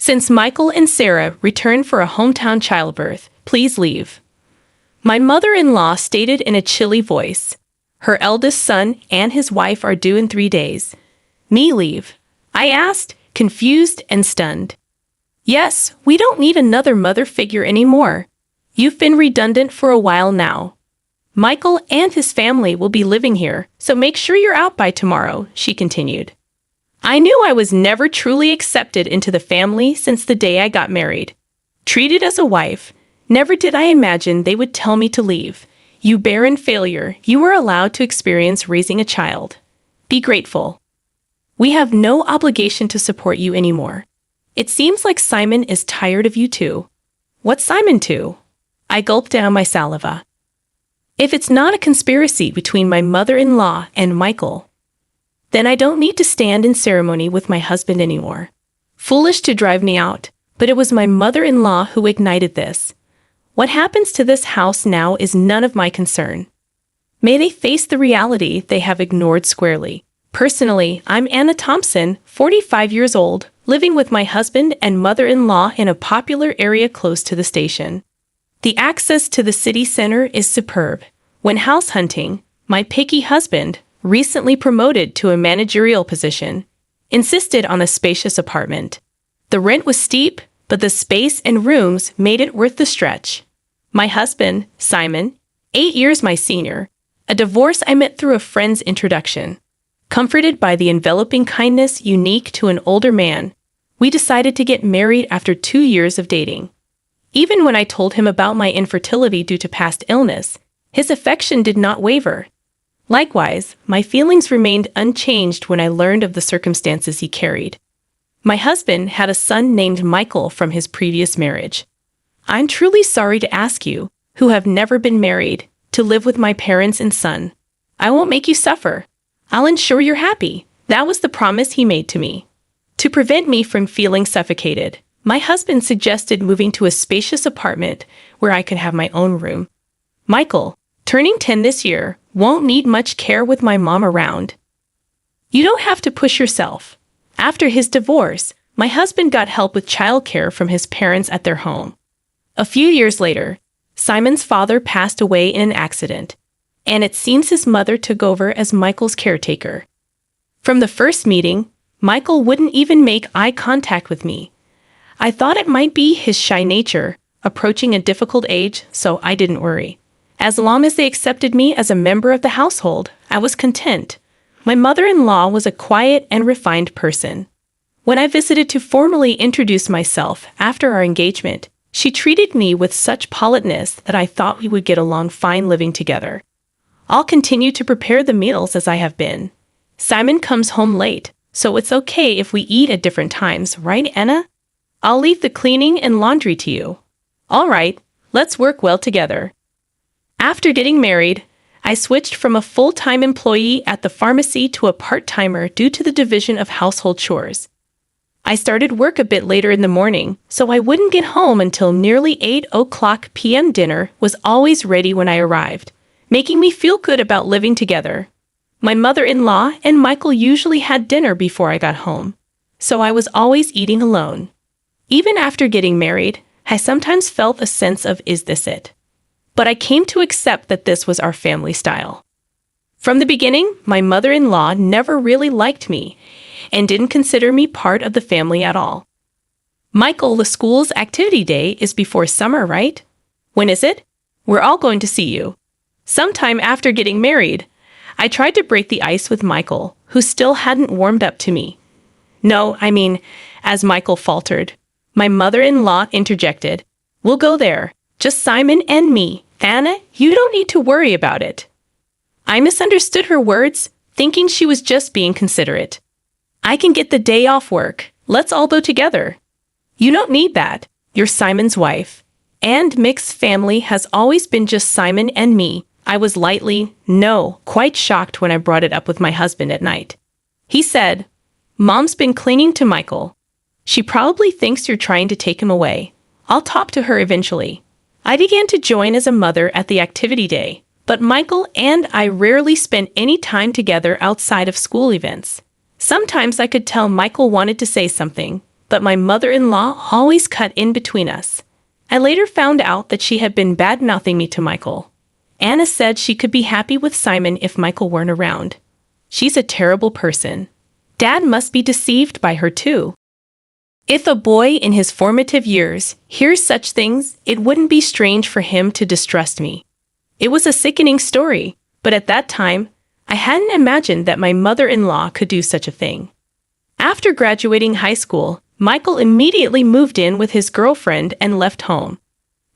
Since Michael and Sarah returned for a hometown childbirth, please leave. My mother-in-law stated in a chilly voice. Her eldest son and his wife are due in 3 days. Me leave? I asked, confused and stunned. Yes, we don't need another mother figure anymore. You've been redundant for a while now. Michael and his family will be living here, so make sure you're out by tomorrow, she continued. I knew I was never truly accepted into the family since the day I got married. Treated as a wife, never did I imagine they would tell me to leave. You barren failure, you were allowed to experience raising a child. Be grateful. We have no obligation to support you anymore. It seems like Simon is tired of you too. What's Simon to? I gulped down my saliva. If it's not a conspiracy between my mother-in-law and Michael, then I don't need to stand in ceremony with my husband anymore. Foolish to drive me out, but it was my mother-in-law who ignited this. What happens to this house now is none of my concern. May they face the reality they have ignored squarely. Personally, I'm Anna Thompson, 45 years old, living with my husband and mother-in-law in a popular area close to the station. The access to the city center is superb. When house hunting, my picky husband, recently promoted to a managerial position, insisted on a spacious apartment. The rent was steep, but the space and rooms made it worth the stretch. My husband, Simon, 8 years my senior, a divorce I met through a friend's introduction. Comforted by the enveloping kindness unique to an older man, we decided to get married after 2 years of dating. Even when I told him about my infertility due to past illness, his affection did not waver. Likewise, my feelings remained unchanged when I learned of the circumstances he carried. My husband had a son named Michael from his previous marriage. I'm truly sorry to ask you, who have never been married, to live with my parents and son. I won't make you suffer. I'll ensure you're happy. That was the promise he made to me. To prevent me from feeling suffocated, my husband suggested moving to a spacious apartment where I could have my own room. Michael, turning 10 this year, won't need much care with my mom around. You don't have to push yourself. After his divorce, my husband got help with childcare from his parents at their home. A few years later, Simon's father passed away in an accident, and it seems his mother took over as Michael's caretaker. From the first meeting, Michael wouldn't even make eye contact with me. I thought it might be his shy nature, approaching a difficult age, so I didn't worry. As long as they accepted me as a member of the household, I was content. My mother-in-law was a quiet and refined person. When I visited to formally introduce myself after our engagement, she treated me with such politeness that I thought we would get along fine living together. I'll continue to prepare the meals as I have been. Simon comes home late, so it's okay if we eat at different times, right, Anna? I'll leave the cleaning and laundry to you. All right, let's work well together. After getting married, I switched from a full-time employee at the pharmacy to a part-timer due to the division of household chores. I started work a bit later in the morning, so I wouldn't get home until nearly 8 p.m. Dinner was always ready when I arrived, making me feel good about living together. My mother-in-law and Michael usually had dinner before I got home, so I was always eating alone. Even after getting married, I sometimes felt a sense of, is this it? But I came to accept that this was our family style. From the beginning, my mother-in-law never really liked me and didn't consider me part of the family at all. Michael, the school's activity day is before summer, right? When is it? We're all going to see you. Sometime after getting married, I tried to break the ice with Michael, who still hadn't warmed up to me. No, as Michael faltered, my mother-in-law interjected, we'll go there. Just Simon and me. Anna, you don't need to worry about it. I misunderstood her words, thinking she was just being considerate. I can get the day off work. Let's all go together. You don't need that. You're Simon's wife. And mixed family has always been just Simon and me. I was quite shocked when I brought it up with my husband at night. He said, Mom's been clinging to Michael. She probably thinks you're trying to take him away. I'll talk to her eventually. I began to join as a mother at the activity day, but Michael and I rarely spent any time together outside of school events. Sometimes I could tell Michael wanted to say something, but my mother-in-law always cut in between us. I later found out that she had been bad-mouthing me to Michael. Anna said she could be happy with Simon if Michael weren't around. She's a terrible person. Dad must be deceived by her too. If a boy in his formative years hears such things, it wouldn't be strange for him to distrust me. It was a sickening story, but at that time, I hadn't imagined that my mother-in-law could do such a thing. After graduating high school, Michael immediately moved in with his girlfriend and left home.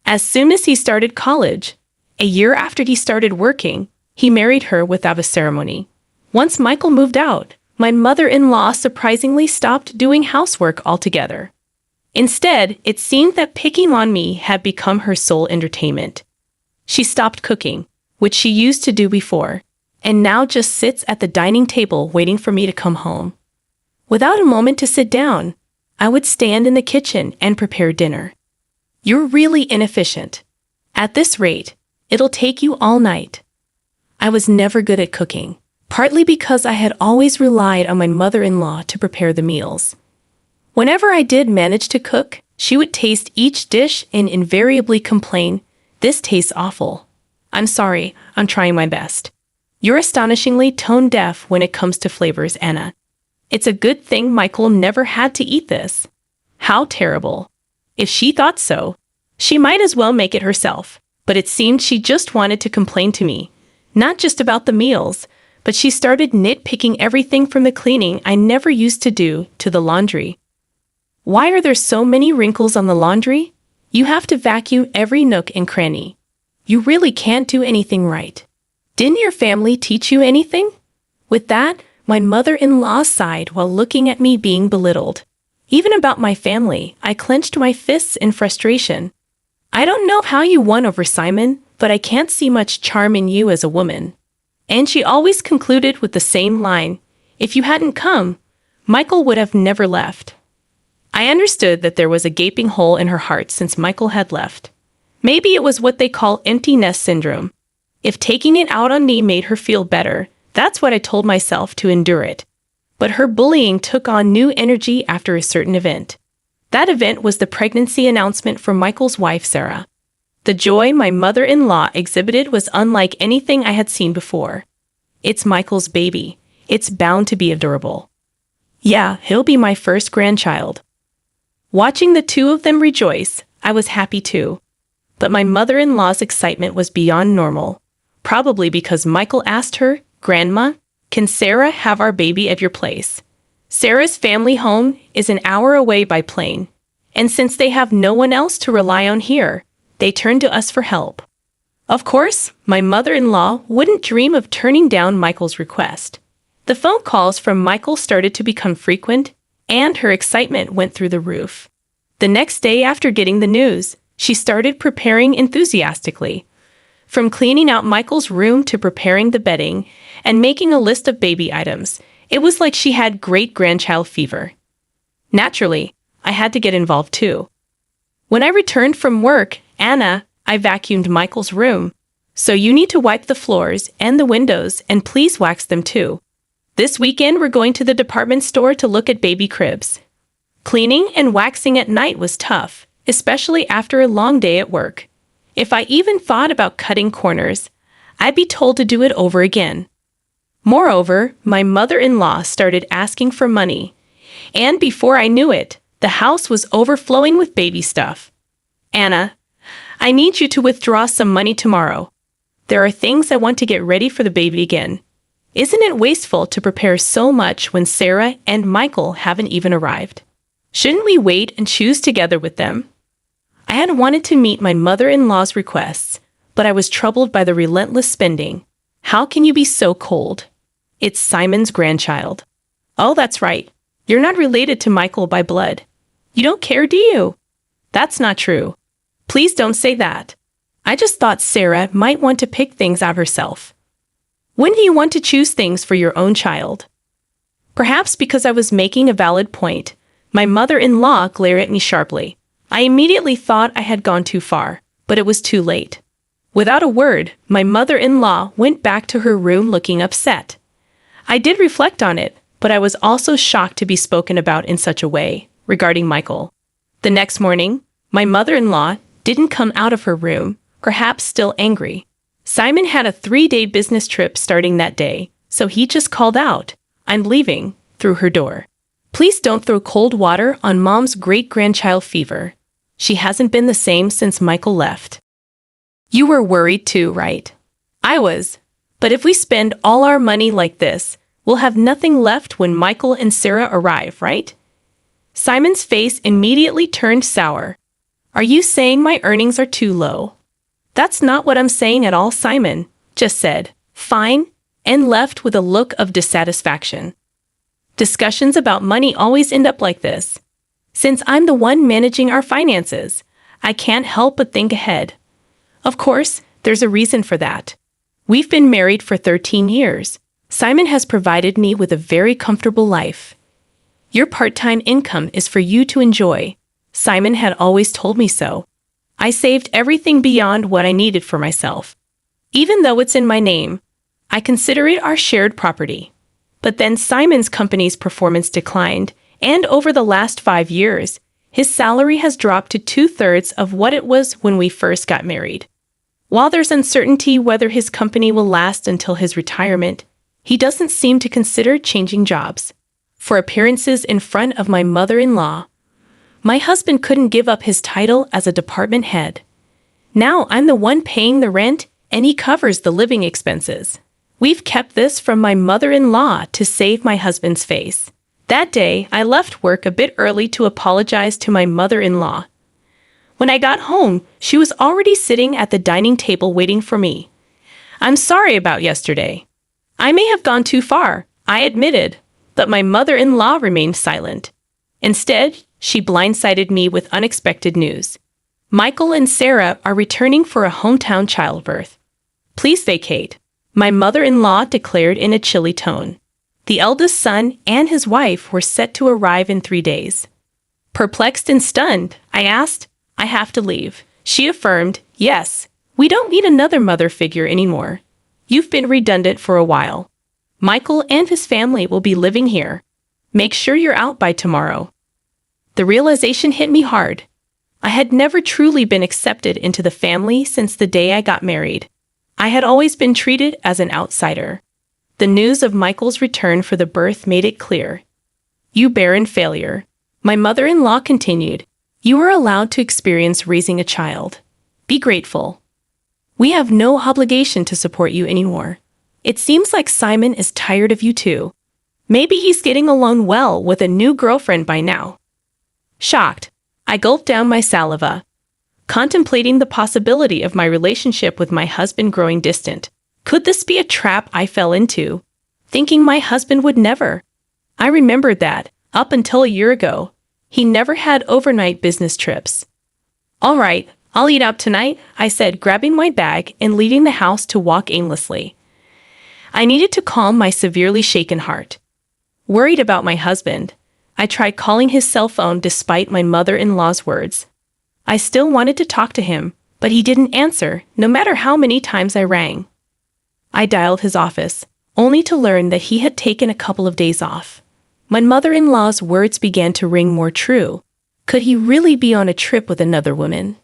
As soon as he started college, a year after he started working, he married her without a ceremony. Once Michael moved out, my mother-in-law surprisingly stopped doing housework altogether. Instead, it seemed that picking on me had become her sole entertainment. She stopped cooking, which she used to do before, and now just sits at the dining table waiting for me to come home. Without a moment to sit down, I would stand in the kitchen and prepare dinner. You're really inefficient. At this rate, it'll take you all night. I was never good at cooking, partly because I had always relied on my mother-in-law to prepare the meals. Whenever I did manage to cook, she would taste each dish and invariably complain, "This tastes awful. I'm sorry, I'm trying my best." You're astonishingly tone-deaf when it comes to flavors, Anna. It's a good thing Michael never had to eat this. How terrible. If she thought so, she might as well make it herself. But it seemed she just wanted to complain to me, not just about the meals, but she started nitpicking everything from the cleaning I never used to do to the laundry. Why are there so many wrinkles on the laundry? You have to vacuum every nook and cranny. You really can't do anything right. Didn't your family teach you anything? With that, my mother-in-law sighed while looking at me being belittled. Even about my family, I clenched my fists in frustration. I don't know how you won over Simon, but I can't see much charm in you as a woman. And she always concluded with the same line, "If you hadn't come, Michael would have never left." I understood that there was a gaping hole in her heart since Michael had left. Maybe it was what they call empty nest syndrome. If taking it out on me made her feel better, that's what I told myself to endure it. But her bullying took on new energy after a certain event. That event was the pregnancy announcement for Michael's wife, Sarah. The joy my mother-in-law exhibited was unlike anything I had seen before. It's Michael's baby. It's bound to be adorable. Yeah, he'll be my first grandchild. Watching the two of them rejoice, I was happy too. But my mother-in-law's excitement was beyond normal, probably because Michael asked her, "Grandma, can Sarah have our baby at your place?" Sarah's family home is an hour away by plane, and since they have no one else to rely on here, they turn to us for help. Of course, my mother-in-law wouldn't dream of turning down Michael's request. The phone calls from Michael started to become frequent, and her excitement went through the roof. The next day after getting the news, she started preparing enthusiastically. From cleaning out Michael's room to preparing the bedding and making a list of baby items, it was like she had great-grandchild fever. Naturally, I had to get involved too. When I returned from work, "Anna, I vacuumed Michael's room, so you need to wipe the floors and the windows and please wax them too. This weekend we're going to the department store to look at baby cribs." Cleaning and waxing at night was tough, especially after a long day at work. If I even thought about cutting corners, I'd be told to do it over again. Moreover, my mother-in-law started asking for money, and before I knew it, the house was overflowing with baby stuff. "Anna, I need you to withdraw some money tomorrow. There are things I want to get ready for the baby again. Isn't it wasteful to prepare so much when Sarah and Michael haven't even arrived? Shouldn't we wait and choose together with them?" I had wanted to meet my mother-in-law's requests, but I was troubled by the relentless spending. How can you be so cold? It's Simon's grandchild. Oh, that's right. You're not related to Michael by blood. You don't care, do you? That's not true. Please don't say that. I just thought Sarah might want to pick things out herself. Wouldn't you want to choose things for your own child? Perhaps because I was making a valid point, my mother-in-law glared at me sharply. I immediately thought I had gone too far, but it was too late. Without a word, my mother-in-law went back to her room looking upset. I did reflect on it, but I was also shocked to be spoken about in such a way. regarding Michael. The next morning, my mother-in-law didn't come out of her room, perhaps still angry. Simon had a 3-day business trip starting that day, so he just called out, "I'm leaving," through her door. Please don't throw cold water on Mom's great-grandchild fever. She hasn't been the same since Michael left. You were worried too, right? I was. But if we spend all our money like this, we'll have nothing left when Michael and Sarah arrive, right? Simon's face immediately turned sour. Are you saying my earnings are too low? That's not what I'm saying at all, Simon just said, "Fine," and left with a look of dissatisfaction. Discussions about money always end up like this. Since I'm the one managing our finances, I can't help but think ahead. Of course, there's a reason for that. We've been married for 13 years. Simon has provided me with a very comfortable life. Your part-time income is for you to enjoy. Simon had always told me so. I saved everything beyond what I needed for myself. Even though it's in my name, I consider it our shared property. But then Simon's company's performance declined, and over the last 5 years, his salary has dropped to 2/3 of what it was when we first got married. While there's uncertainty whether his company will last until his retirement, he doesn't seem to consider changing jobs. For appearances in front of my mother-in-law, my husband couldn't give up his title as a department head. Now I'm the one paying the rent, and he covers the living expenses. We've kept this from my mother-in-law to save my husband's face. That day, I left work a bit early to apologize to my mother-in-law. When I got home, she was already sitting at the dining table waiting for me. "I'm sorry about yesterday. I may have gone too far," I admitted, but my mother-in-law remained silent. Instead, she blindsided me with unexpected news. Michael and Sarah are returning for a hometown childbirth. "Please vacate," my mother-in-law declared in a chilly tone. The eldest son and his wife were set to arrive in 3 days. Perplexed and stunned, I asked, "I have to leave." She affirmed, "Yes, we don't need another mother figure anymore. You've been redundant for a while. Michael and his family will be living here. Make sure you're out by tomorrow." The realization hit me hard. I had never truly been accepted into the family since the day I got married. I had always been treated as an outsider. The news of Michael's return for the birth made it clear. "You barren failure," my mother-in-law continued. "You are allowed to experience raising a child. Be grateful. We have no obligation to support you anymore. It seems like Simon is tired of you too. Maybe he's getting along well with a new girlfriend by now." Shocked, I gulped down my saliva, contemplating the possibility of my relationship with my husband growing distant. Could this be a trap I fell into, thinking my husband would never? I remembered that, up until a year ago, he never had overnight business trips. "All right, I'll eat out tonight," I said, grabbing my bag and leaving the house to walk aimlessly. I needed to calm my severely shaken heart. Worried about my husband, I tried calling his cell phone despite my mother-in-law's words. I still wanted to talk to him, but he didn't answer, no matter how many times I rang. I dialed his office, only to learn that he had taken a couple of days off. My mother-in-law's words began to ring more true. Could he really be on a trip with another woman?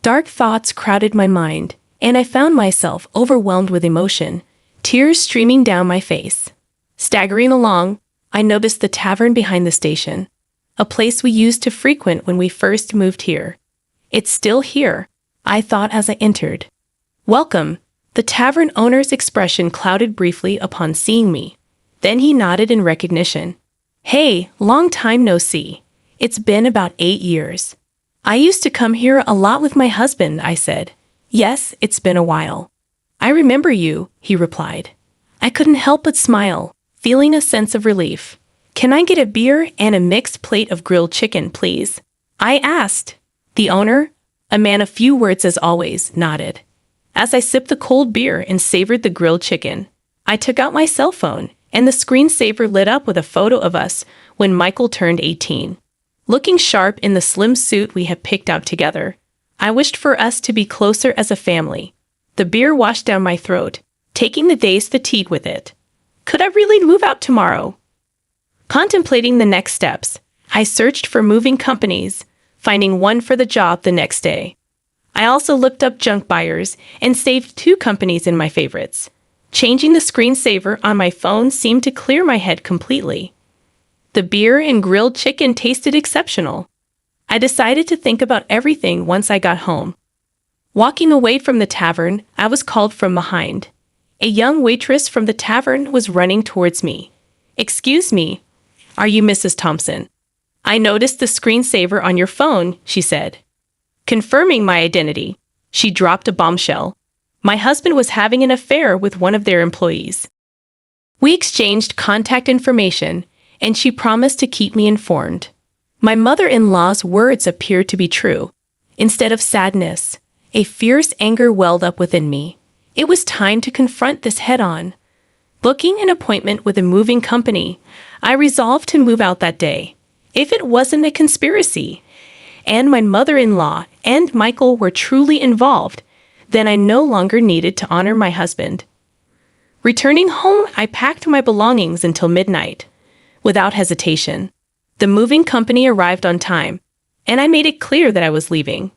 Dark thoughts crowded my mind, and I found myself overwhelmed with emotion, tears streaming down my face. Staggering along, I noticed the tavern behind the station, a place we used to frequent when we first moved here. "It's still here," I thought as I entered. "Welcome." The tavern owner's expression clouded briefly upon seeing me. Then he nodded in recognition. "Hey, long time no see. It's been about 8 years. I used to come here a lot with my husband," I said. "Yes, it's been a while." "I remember you," he replied. I couldn't help but smile, feeling a sense of relief. "Can I get a beer and a mixed plate of grilled chicken, please?" I asked. The owner, a man of few words as always, nodded. As I sipped the cold beer and savored the grilled chicken, I took out my cell phone, and the screensaver lit up with a photo of us when Michael turned 18. Looking sharp in the slim suit we had picked out together, I wished for us to be closer as a family. The beer washed down my throat, taking the day's fatigue with it. Could I really move out tomorrow? Contemplating the next steps, I searched for moving companies, finding one for the job the next day. I also looked up junk buyers and saved 2 companies in my favorites. Changing the screensaver on my phone seemed to clear my head completely. The beer and grilled chicken tasted exceptional. I decided to think about everything once I got home. Walking away from the tavern, I was called from behind. A young waitress from the tavern was running towards me. "Excuse me, are you Mrs. Thompson? I noticed the screensaver on your phone," she said. Confirming my identity, she dropped a bombshell. My husband was having an affair with one of their employees. We exchanged contact information, and she promised to keep me informed. My mother-in-law's words appeared to be true. Instead of sadness, a fierce anger welled up within me. It was time to confront this head-on. Booking an appointment with a moving company, I resolved to move out that day. If it wasn't a conspiracy, and my mother-in-law and Michael were truly involved, then I no longer needed to honor my husband. Returning home, I packed my belongings until midnight. Without hesitation, the moving company arrived on time, and I made it clear that I was leaving.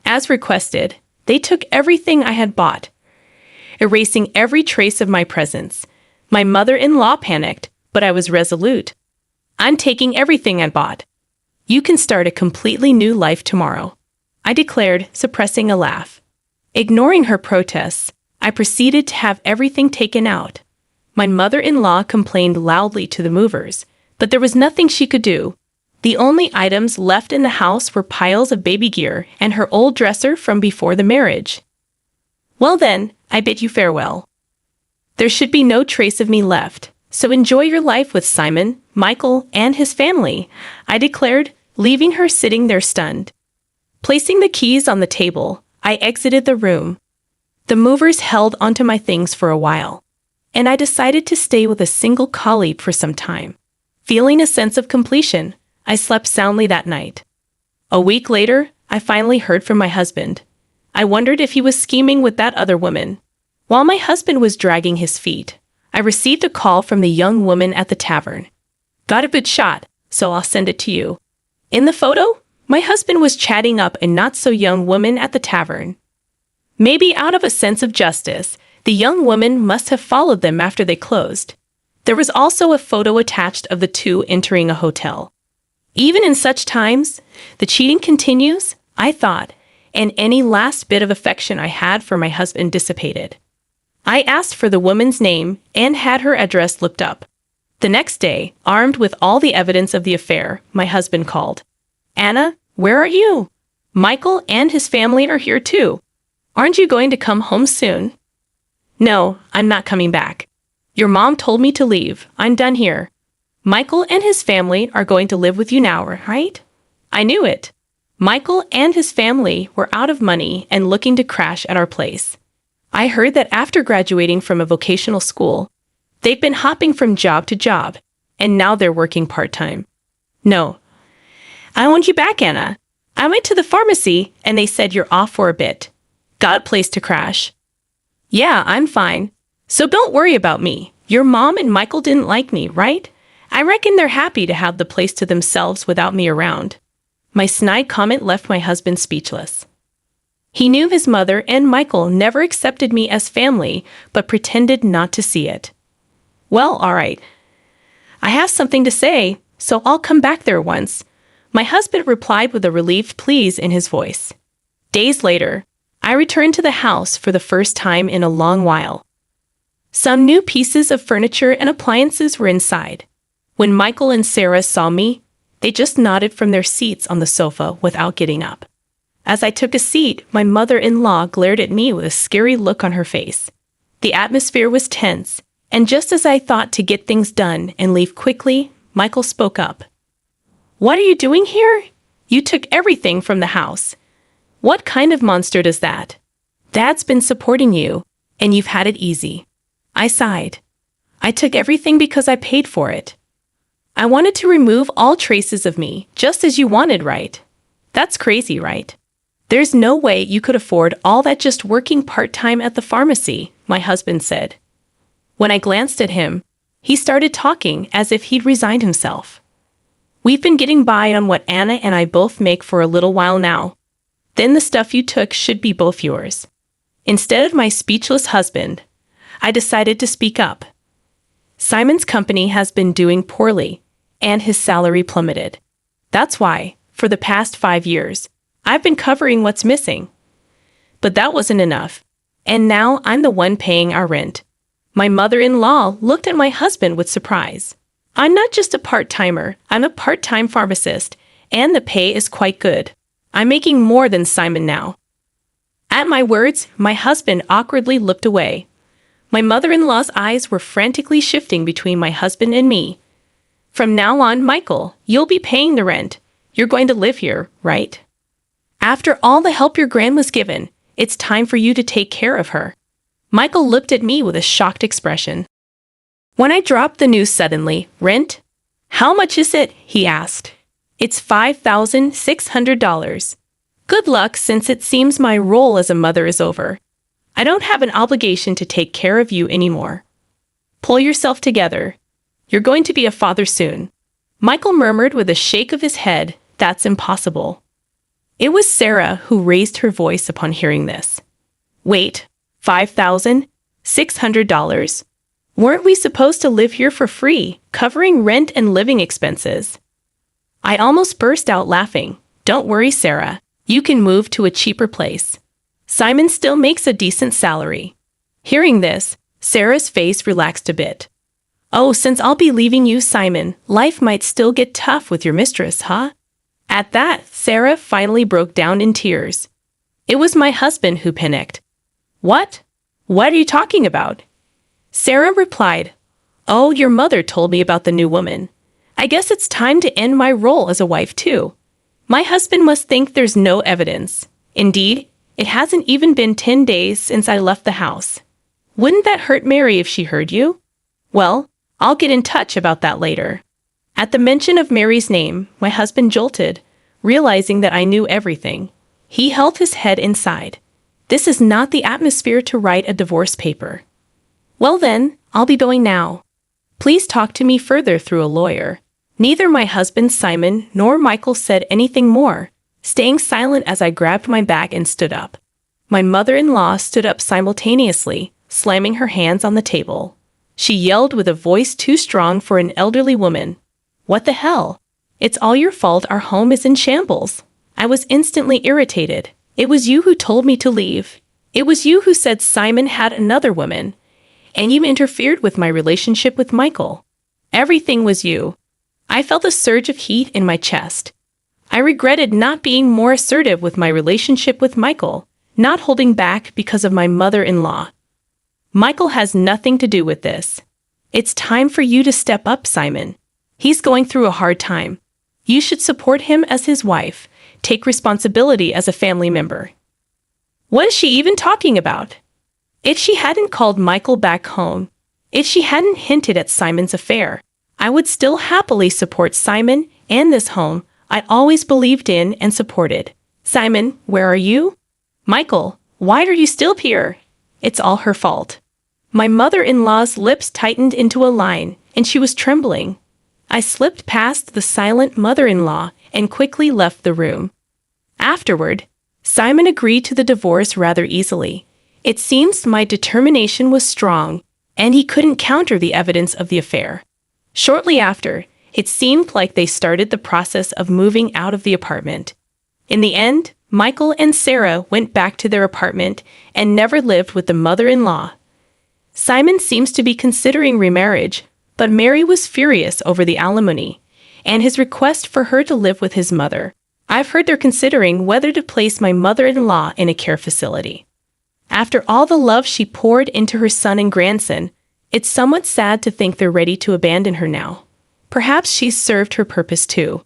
As requested, they took everything I had bought, erasing every trace of my presence. My mother-in-law panicked, but I was resolute. "I'm taking everything I bought. You can start a completely new life tomorrow," I declared, suppressing a laugh. Ignoring her protests, I proceeded to have everything taken out. My mother-in-law complained loudly to the movers, but there was nothing she could do. The only items left in the house were piles of baby gear and her old dresser from before the marriage. "Well then, I bid you farewell. There should be no trace of me left, so enjoy your life with Simon, Michael, and his family," I declared, leaving her sitting there stunned. Placing the keys on the table, I exited the room. The movers held onto my things for a while, and I decided to stay with a single colleague for some time. Feeling a sense of completion, I slept soundly that night. A week later, I finally heard from my husband. I wondered if he was scheming with that other woman. While my husband was dragging his feet, I received a call from the young woman at the tavern. "Got a good shot, so I'll send it to you." In the photo, my husband was chatting up a not-so-young woman at the tavern. Maybe out of a sense of justice, the young woman must have followed them after they closed. There was also a photo attached of the 2 entering a hotel. Even in such times, the cheating continues, I thought, and any last bit of affection I had for my husband dissipated. I asked for the woman's name and had her address looked up. The next day, armed with all the evidence of the affair, my husband called. "Anna, where are you? Michael and his family are here too. Aren't you going to come home soon?" "No, I'm not coming back. Your mom told me to leave. I'm done here. Michael and his family are going to live with you now, right?" I knew it. Michael and his family were out of money and looking to crash at our place. I heard that after graduating from a vocational school, they've been hopping from job to job, and now they're working part-time. "No. I want you back, Anna. I went to the pharmacy, and they said you're off for a bit. Got a place to crash?" "Yeah, I'm fine. So don't worry about me. Your mom and Michael didn't like me, right? I reckon they're happy to have the place to themselves without me around." My snide comment left my husband speechless. He knew his mother and Michael never accepted me as family, but pretended not to see it. "Well, all right. I have something to say, so I'll come back there once," my husband replied with a relieved please in his voice. Days later, I returned to the house for the first time in a long while. Some new pieces of furniture and appliances were inside. When Michael and Sarah saw me, they just nodded from their seats on the sofa without getting up. As I took a seat, my mother-in-law glared at me with a scary look on her face. The atmosphere was tense, and just as I thought to get things done and leave quickly, Michael spoke up. "What are you doing here? You took everything from the house. What kind of monster does that? Dad's been supporting you, and you've had it easy." I sighed. "I took everything because I paid for it. I wanted to remove all traces of me, just as you wanted, right? That's crazy, right? There's no way you could afford all that just working part-time at the pharmacy," my husband said. When I glanced at him, he started talking as if he'd resigned himself. We've been getting by on what Anna and I both make for a little while now. Then the stuff you took should be both yours." Instead of my speechless husband, I decided to speak up. Simon's company has been doing poorly, and his salary plummeted. That's why, for the past 5 years, I've been covering what's missing. But that wasn't enough, and now I'm the one paying our rent. My mother-in-law looked at my husband with surprise. "I'm not just a part-timer, I'm a part-time pharmacist, and the pay is quite good. I'm making more than Simon now." At my words, my husband awkwardly looked away. My mother-in-law's eyes were frantically shifting between my husband and me. "From now on, Michael, you'll be paying the rent. You're going to live here, right? After all the help your grandma's given, it's time for you to take care of her." Michael looked at me with a shocked expression. When I dropped the news suddenly, "Rent? How much is it?" he asked. "It's $5,600. Good luck, since it seems my role as a mother is over. I don't have an obligation to take care of you anymore. Pull yourself together. You're going to be a father soon." Michael murmured with a shake of his head, "That's impossible." It was Sarah who raised her voice upon hearing this. "Wait, $5,600? Weren't we supposed to live here for free, covering rent and living expenses?" I almost burst out laughing. "Don't worry, Sarah. You can move to a cheaper place. Simon still makes a decent salary." Hearing this, Sarah's face relaxed a bit. "Oh, since I'll be leaving you, Simon, life might still get tough with your mistress, huh?" At that, Sarah finally broke down in tears. It was my husband who panicked. "What? What are you talking about?" Sarah replied, "Oh, your mother told me about the new woman. I guess it's time to end my role as a wife too. My husband must think there's no evidence. Indeed, it hasn't even been 10 days since I left the house. Wouldn't that hurt Mary if she heard you? Well, I'll get in touch about that later." At the mention of Mary's name, my husband jolted, realizing that I knew everything. He held his head inside. This is not the atmosphere to write a divorce paper. "Well then, I'll be going now. Please talk to me further through a lawyer." Neither my husband Simon nor Michael said anything more, staying silent as I grabbed my bag and stood up. My mother-in-law stood up simultaneously, slamming her hands on the table. She yelled with a voice too strong for an elderly woman. "What the hell? It's all your fault our home is in shambles." I was instantly irritated. "It was you who told me to leave. It was you who said Simon had another woman. And you interfered with my relationship with Michael. Everything was you." I felt a surge of heat in my chest. I regretted not being more assertive with my relationship with Michael, not holding back because of my mother-in-law. "Michael has nothing to do with this. It's time for you to step up, Simon. He's going through a hard time. You should support him as his wife, take responsibility as a family member." What is she even talking about? If she hadn't called Michael back home, if she hadn't hinted at Simon's affair, I would still happily support Simon and this home I always believed in and supported. "Simon, where are you? Michael, why are you still here?" It's all her fault. My mother-in-law's lips tightened into a line, and she was trembling. I slipped past the silent mother-in-law and quickly left the room. Afterward, Simon agreed to the divorce rather easily. It seems my determination was strong, and he couldn't counter the evidence of the affair. Shortly after, it seemed like they started the process of moving out of the apartment. In the end, Michael and Sarah went back to their apartment and never lived with the mother-in-law. Simon seems to be considering remarriage, but Mary was furious over the alimony and his request for her to live with his mother. I've heard they're considering whether to place my mother-in-law in a care facility. After all the love she poured into her son and grandson, it's somewhat sad to think they're ready to abandon her now. Perhaps she's served her purpose too.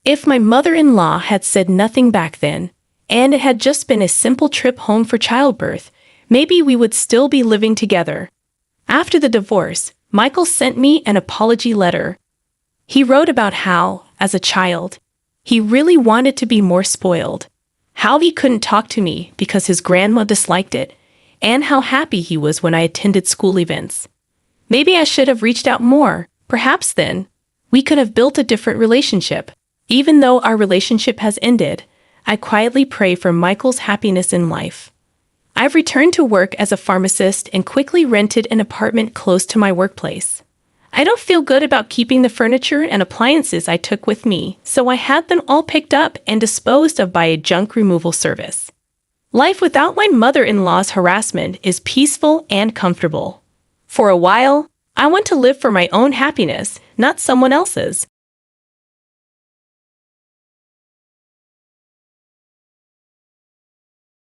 If my mother-in-law had said nothing back then, and it had just been a simple trip home for childbirth, maybe we would still be living together. After the divorce, Michael sent me an apology letter. He wrote about how, as a child, he really wanted to be more spoiled, how he couldn't talk to me because his grandma disliked it, and how happy he was when I attended school events. Maybe I should have reached out more, perhaps then. We could have built a different relationship. Even though our relationship has ended, I quietly pray for Michael's happiness in life. I've returned to work as a pharmacist and quickly rented an apartment close to my workplace. I don't feel good about keeping the furniture and appliances I took with me, so I had them all picked up and disposed of by a junk removal service. Life without my mother-in-law's harassment is peaceful and comfortable. For a while, I want to live for my own happiness, not someone else's.